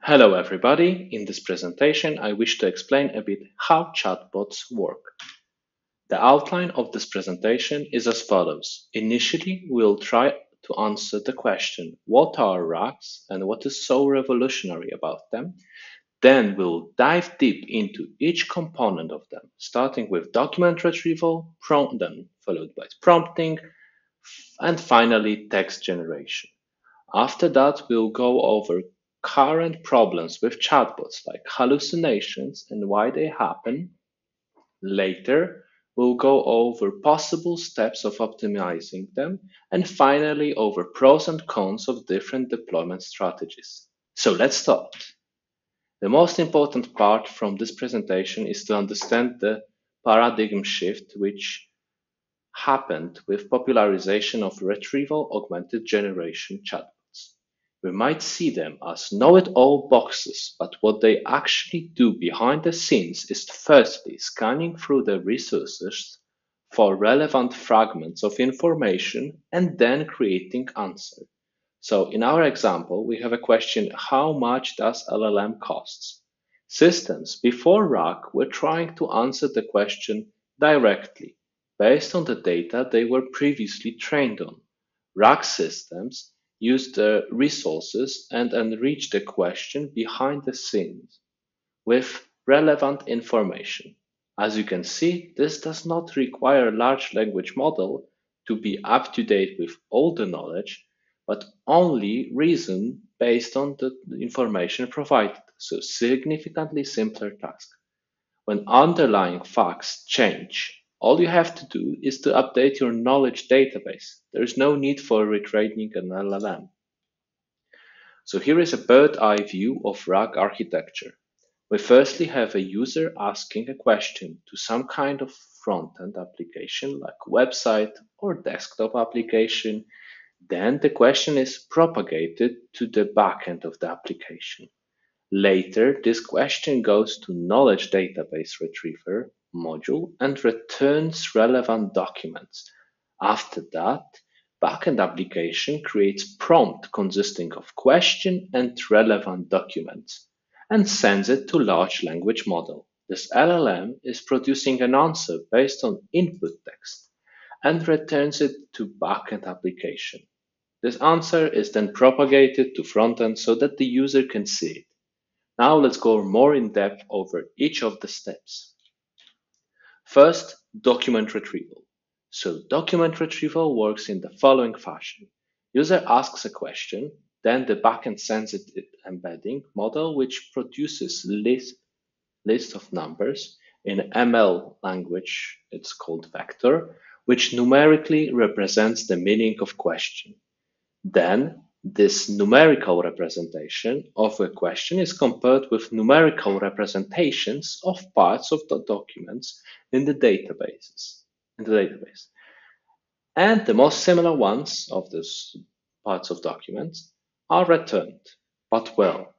Hello everybody, in this presentation I wish to explain a bit how chatbots work. The outline of this presentation is as follows. Initially, we'll try to answer the question, what are RAGs and what is so revolutionary about them? Then we'll dive deep into each component of them, starting with document retrieval, then followed by prompting, and finally text generation. After that, we'll go over current problems with chatbots like hallucinations and why they happen. Later, we'll go over possible steps of optimizing them, and finally over pros and cons of different deployment strategies. So let's start. The most important part from this presentation is to understand the paradigm shift which happened with popularization of retrieval augmented generation chatbots. We might see them as know-it-all boxes, but what they actually do behind the scenes is firstly scanning through the resources for relevant fragments of information and then creating answers. So in our example, we have a question, how much does LLM costs? Systems before RAG were trying to answer the question directly based on the data they were previously trained on. RAG systems use the resources and enrich the question behind the scenes with relevant information. As you can see, this does not require a large language model to be up to date with all the knowledge, but only reason based on the information provided, so significantly simpler task. When underlying facts change, all you have to do is to update your knowledge database. There is no need for retraining an LLM. So here is a bird's eye view of RAG architecture. We firstly have a user asking a question to some kind of front-end application like website or desktop application. Then the question is propagated to the backend of the application. Later, this question goes to knowledge database retriever module and returns relevant documents. After that, backend application creates prompt consisting of question and relevant documents and sends it to large language model. This LLM is producing an answer based on input text and returns it to backend application. This answer is then propagated to frontend so that the user can see it. Now let's go more in depth over each of the steps. First, document retrieval. So document retrieval works in the following fashion. User asks a question, then the backend sends it embedding model which produces list of numbers. In ML language, it's called vector, which numerically represents the meaning of question. Then this numerical representation of a question is compared with numerical representations of parts of the documents in the database. And the most similar ones of these parts of documents are returned. But well,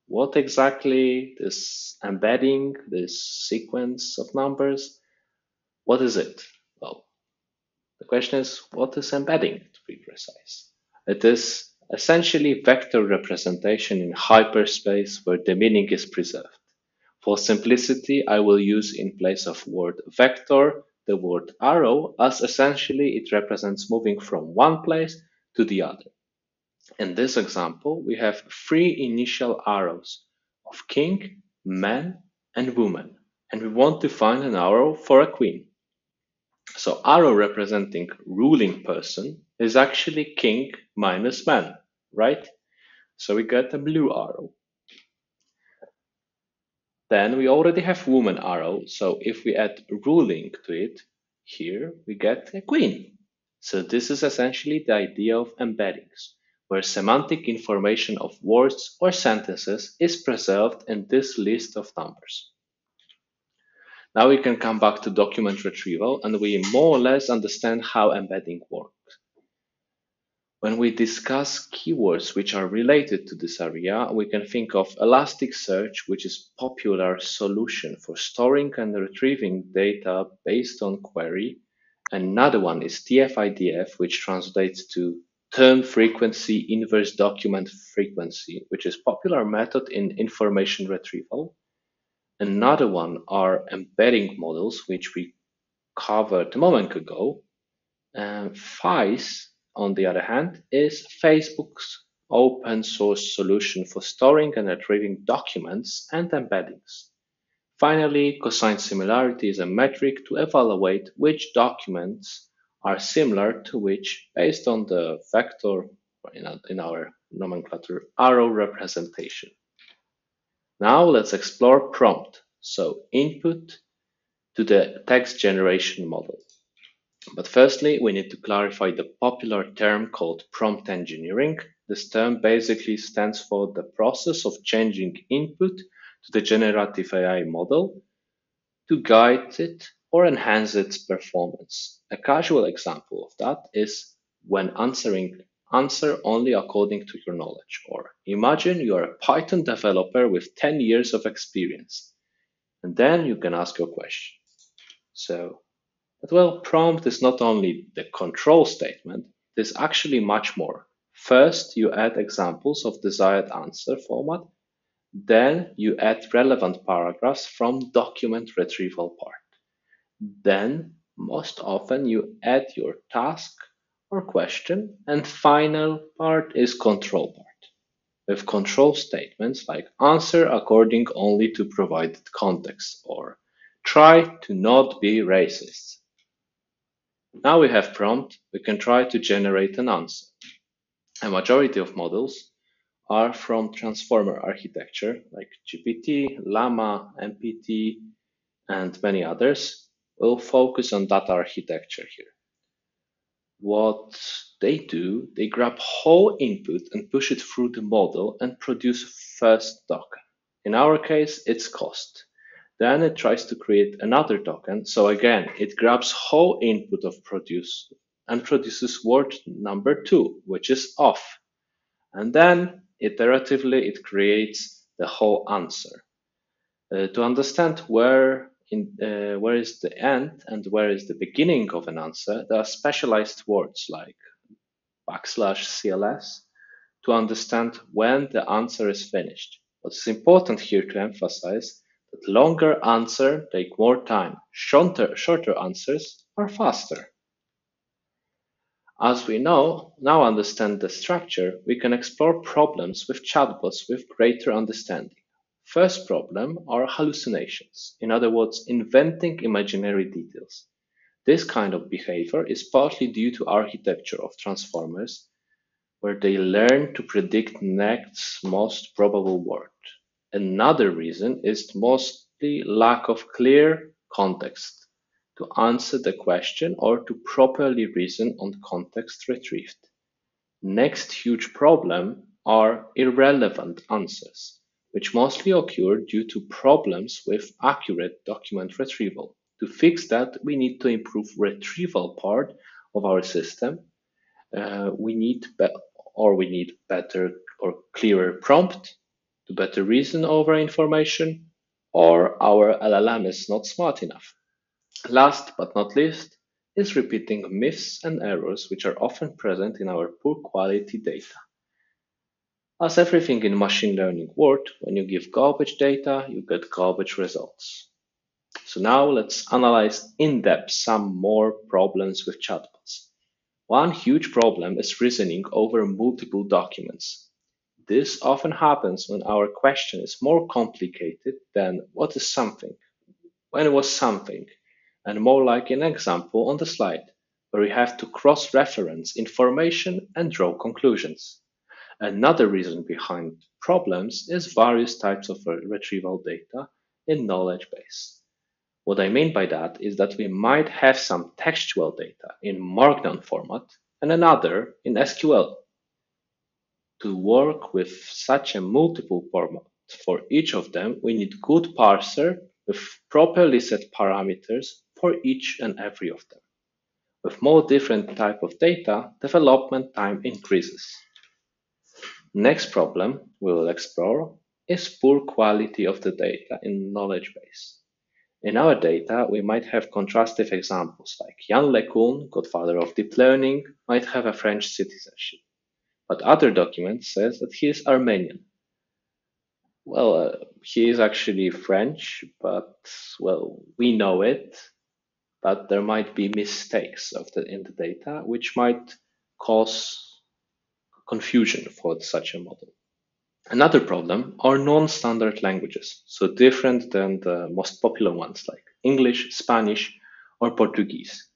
what exactly this embedding, this sequence of numbers, what is it? Well, the question is, what is embedding, to be precise? It is essentially vector representation in hyperspace where the meaning is preserved. For simplicity, I will use in place of word vector the word arrow, as essentially it represents moving from one place to the other. In this example, we have three initial arrows of king, man, and woman, and we want to find an arrow for a queen. So arrow representing ruling person is actually king minus man, right? So we get a blue arrow. Then we already have woman arrow. So if we add ruling to it, here we get a queen. So this is essentially the idea of embeddings, where semantic information of words or sentences is preserved in this list of numbers. Now we can come back to document retrieval and we more or less understand how embedding works. When we discuss keywords which are related to this area, we can think of Elasticsearch, which is a popular solution for storing and retrieving data based on query. Another one is TF-IDF, which translates to term frequency, inverse document frequency, which is popular method in information retrieval. Another one are embedding models, which we covered a moment ago. And FICE, on the other hand, is Facebook's open source solution for storing and retrieving documents and embeddings. Finally, cosine similarity is a metric to evaluate which documents are similar to which based on the vector, in our nomenclature, arrow representation. Now let's explore prompt, so input to the text generation model. But firstly, we need to clarify the popular term called prompt engineering. This term basically stands for the process of changing input to the generative AI model to guide it or enhance its performance. A casual example of that is when answer only according to your knowledge. Or imagine you are a Python developer with 10 years of experience, and then you can ask your question. Prompt is not only the control statement, there's actually much more. First, you add examples of desired answer format. Then you add relevant paragraphs from document retrieval part. Then, most often, you add your task or question, and final part is control part, with control statements like answer according only to provided context or try to not be racist. Now we have prompt, we can try to generate an answer. A majority of models are from transformer architecture like GPT, Llama, MPT, and many others. We'll focus on that architecture here. What they do, they grab whole input and push it through the model and produce first token. In our case, it's cost. Then it tries to create another token. So again, it grabs whole input of produce and produces word number 2, which is off. And then iteratively, it creates the whole answer. To understand where is the end and where is the beginning of an answer, there are specialized words like \CLS to understand when the answer is finished. What's important here to emphasize that longer answers take more time, shorter answers are faster. As we now understand the structure, we can explore problems with chatbots with greater understanding. First problem are hallucinations, in other words, inventing imaginary details. This kind of behavior is partly due to architecture of transformers, where they learn to predict next most probable word. Another reason is mostly lack of clear context to answer the question or to properly reason on context retrieved. Next huge problem are irrelevant answers, which mostly occur due to problems with accurate document retrieval. To fix that, we need to improve retrieval part of our system. We need better or clearer prompt to better reason over information, or our LLM is not smart enough. Last but not least is repeating myths and errors which are often present in our poor quality data. As everything in machine learning world, when you give garbage data, you get garbage results. So now let's analyze in depth some more problems with chatbots. One huge problem is reasoning over multiple documents. This often happens when our question is more complicated than what is something, when was something, and more like an example on the slide, where we have to cross-reference information and draw conclusions. Another reason behind problems is various types of retrieval data in knowledge base. What I mean by that is that we might have some textual data in Markdown format and another in SQL. To work with such a multiple format for each of them, we need good parser with properly set parameters for each and every of them. With more different type of data, development time increases. Next problem we will explore is poor quality of the data in knowledge base. In our data, we might have contrastive examples like Jan LeCun, godfather of deep learning, might have a French citizenship, but other documents says that he is Armenian. Well, he is actually French, but well, we know it, but there might be mistakes in the data, which might cause confusion for such a model. Another problem are non-standard languages, so different than the most popular ones like English, Spanish, or Portuguese.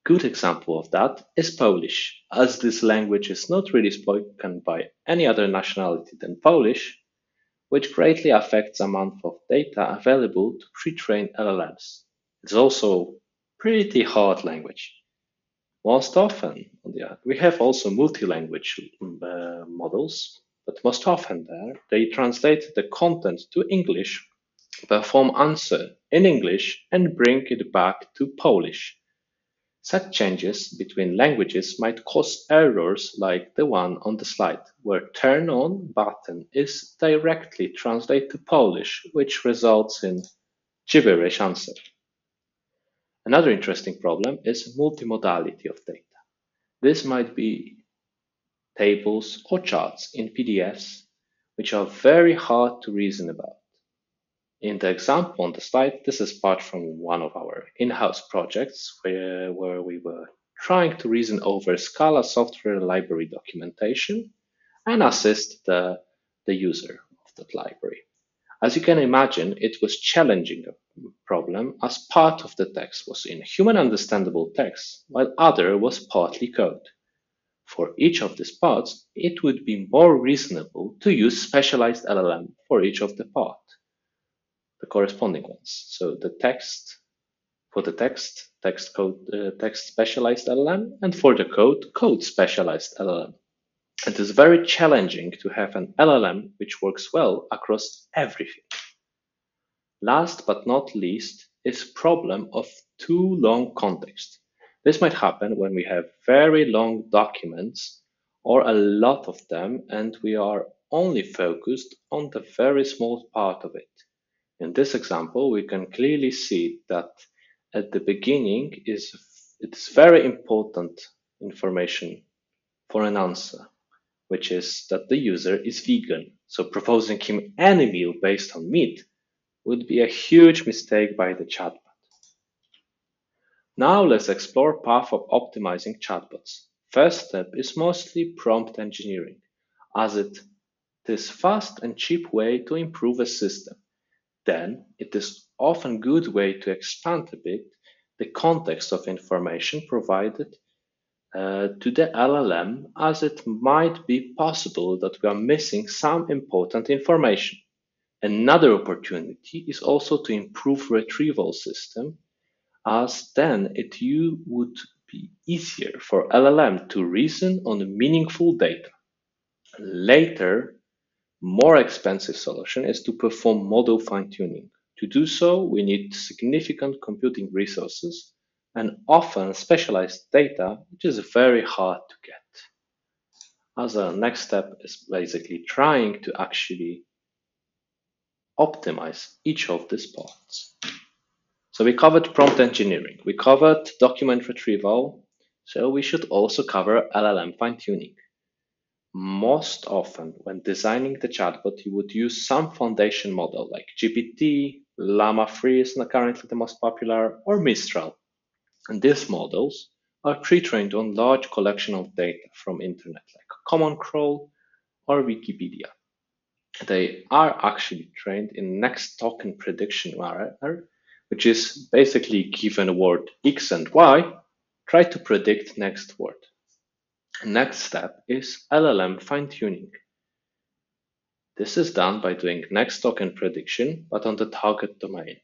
Good example of that is Polish, as this language is not really spoken by any other nationality than Polish, which greatly affects the amount of data available to pre-train LLMs. It's also pretty hard language. Most often, on the other, we have also multi-language models, but most often they translate the content to English, perform answer in English, and bring it back to Polish. Such changes between languages might cause errors like the one on the slide, where turn on button is directly translated to Polish, which results in gibberish answer. Another interesting problem is multimodality of data. This might be tables or charts in PDFs, which are very hard to reason about. In the example on the slide, this is part from one of our in-house projects where we were trying to reason over Scala software library documentation and assist the user of that library. As you can imagine, it was challenging problem as part of the text was in human understandable text, while other was partly code. For each of these parts, it would be more reasonable to use specialized LLM for each of the part, the corresponding ones. So the text for the text specialized LLM, and for the code specialized LLM. It is very challenging to have an LLM which works well across everything. Last but not least is problem of too long context. This might happen when we have very long documents or a lot of them and we are only focused on the very small part of it. In this example, we can clearly see that at the beginning it's very important information for an answer, which is that the user is vegan. So proposing him any meal based on meat would be a huge mistake by the chatbot. Now let's explore path of optimizing chatbots. First step is mostly prompt engineering, as it is fast and cheap way to improve a system. Then it is often good way to expand a bit the context of information provided to the LLM, as it might be possible that we are missing some important information. Another opportunity is also to improve retrieval system, as then would be easier for LLM to reason on meaningful data. Later, more expensive solution is to perform model fine-tuning. To do so, we need significant computing resources and often specialized data, which is very hard to get. As a next step is basically trying to actually optimize each of these parts. So we covered prompt engineering, we covered document retrieval, so we should also cover LLM fine-tuning. Most often, when designing the chatbot, you would use some foundation model like GPT, Llama 3 is currently the most popular, or Mistral. And these models are pre-trained on large collection of data from internet like Common Crawl or Wikipedia. They are actually trained in next token prediction manner, which is basically given a word X and Y, try to predict next word. Next step is LLM fine-tuning. This is done by doing next token prediction, but on the target domain.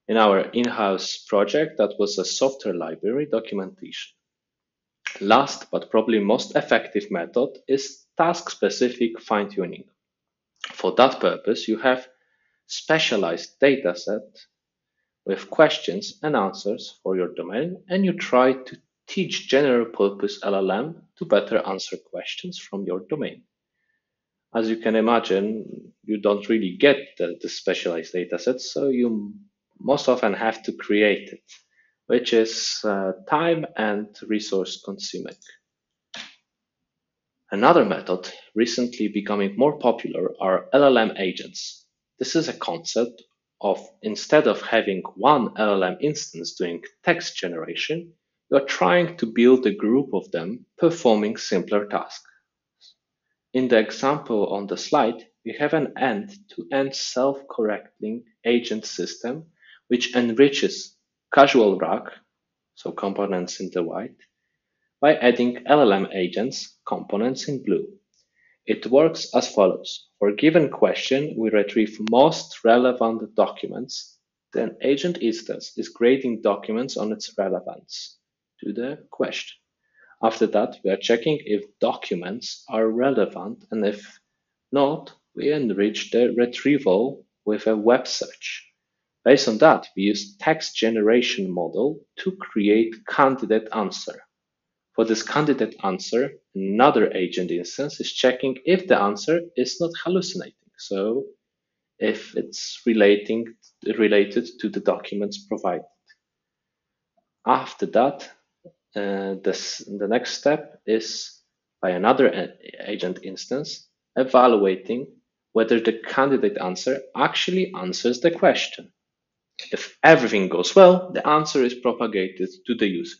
In our in-house project, that was a software library documentation. Last, but probably most effective method is task-specific fine-tuning. For that purpose, you have specialized dataset with questions and answers for your domain, and you try to teach general purpose LLM to better answer questions from your domain. As you can imagine, you don't really get the specialized datasets, so you most often have to create it, which is time and resource consuming. Another method recently becoming more popular are LLM agents. This is a concept of instead of having one LLM instance doing text generation, you are trying to build a group of them performing simpler tasks. In the example on the slide, we have an end-to-end self-correcting agent system which enriches casual RAG, so components in the white, by adding LLM agents, components in blue. It works as follows. For a given question, we retrieve most relevant documents. Then agent instance is grading documents on its relevance to the question. After that, we are checking if documents are relevant, and if not, we enrich the retrieval with a web search. Based on that, we use text generation model to create candidate answer. For this candidate answer, another agent instance is checking if the answer is not hallucinating, so if it's related to the documents provided. After that, the next step is by another agent instance evaluating whether the candidate answer actually answers the question. If everything goes well, the answer is propagated to the user.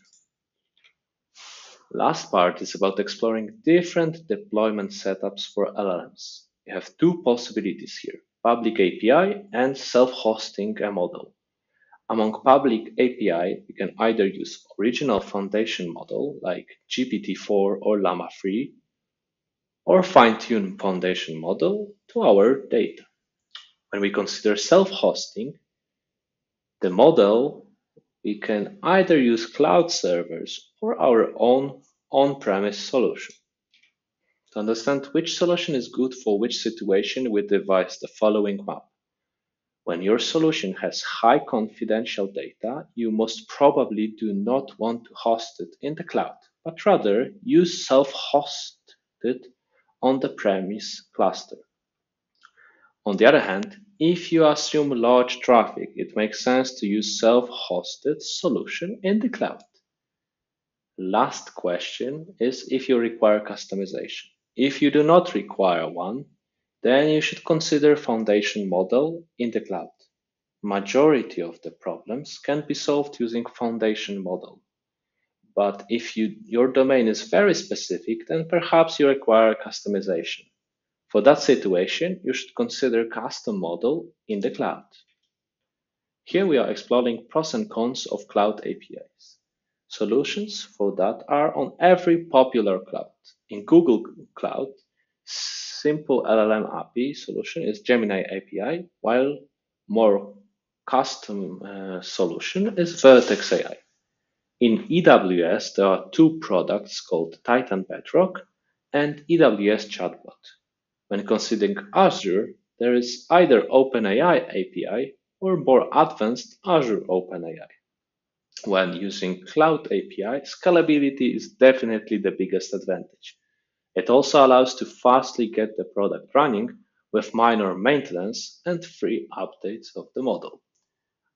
Last part is about exploring different deployment setups for LLMs. You have two possibilities here, public API and self-hosting a model. Among public API, we can either use original foundation model like GPT-4 or Llama 3, or fine-tune foundation model to our data. When we consider self-hosting, the model, we can either use cloud servers or our own on-premise solution. To understand which solution is good for which situation, we devise the following map. When your solution has high confidential data, you most probably do not want to host it in the cloud, but rather use self-hosted on the premise cluster. On the other hand, if you assume large traffic, it makes sense to use self-hosted solution in the cloud. Last question is if you require customization. If you do not require one, then you should consider foundation model in the cloud. Majority of the problems can be solved using foundation model. But if your domain is very specific, then perhaps you require customization. For that situation, you should consider custom model in the cloud. Here we are exploring pros and cons of cloud APIs. Solutions for that are on every popular cloud. In Google Cloud, simple LLM API solution is Gemini API, while more custom solution is Vertex AI. In EWS, there are two products called Titan Bedrock and EWS Chatbot. When considering Azure, there is either OpenAI API or more advanced Azure OpenAI. When using Cloud API, scalability is definitely the biggest advantage. It also allows to fastly get the product running with minor maintenance and free updates of the model.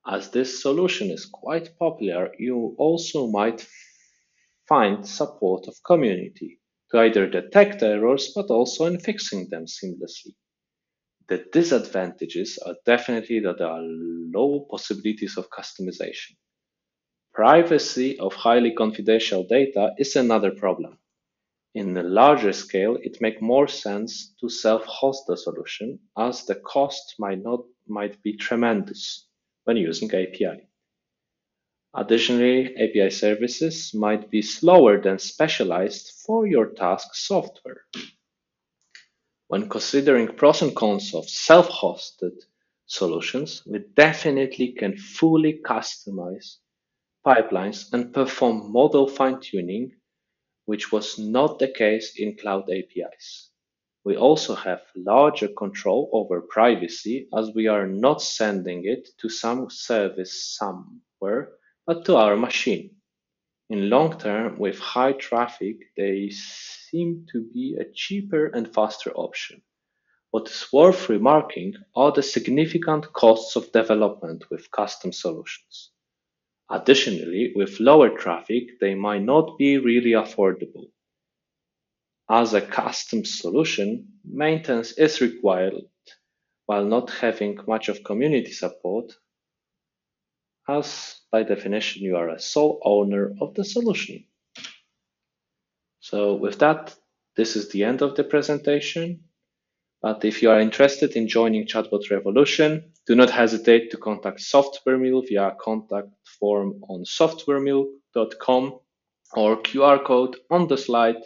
As this solution is quite popular, you also might find support of community to either detect errors but also in fixing them seamlessly. The disadvantages are definitely that there are low possibilities of customization. Privacy of highly confidential data is another problem. In a larger scale, it makes more sense to self-host the solution as the cost might be tremendous when using API. Additionally, API services might be slower than specialized for your task software. When considering pros and cons of self-hosted solutions, we definitely can fully customize pipelines and perform model fine-tuning, which was not the case in cloud APIs. We also have larger control over privacy as we are not sending it to some service somewhere, but to our machine. In long term, with high traffic, they seem to be a cheaper and faster option. What is worth remarking are the significant costs of development with custom solutions. Additionally, with lower traffic, they might not be really affordable. As a custom solution, maintenance is required while not having much of community support, as by definition you are a sole owner of the solution. So with that, this is the end of the presentation. But if you are interested in joining Chatbot Revolution, do not hesitate to contact SoftwareMill via contact form on softwaremill.com or QR code on the slide.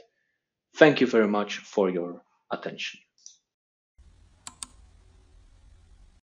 Thank you very much for your attention.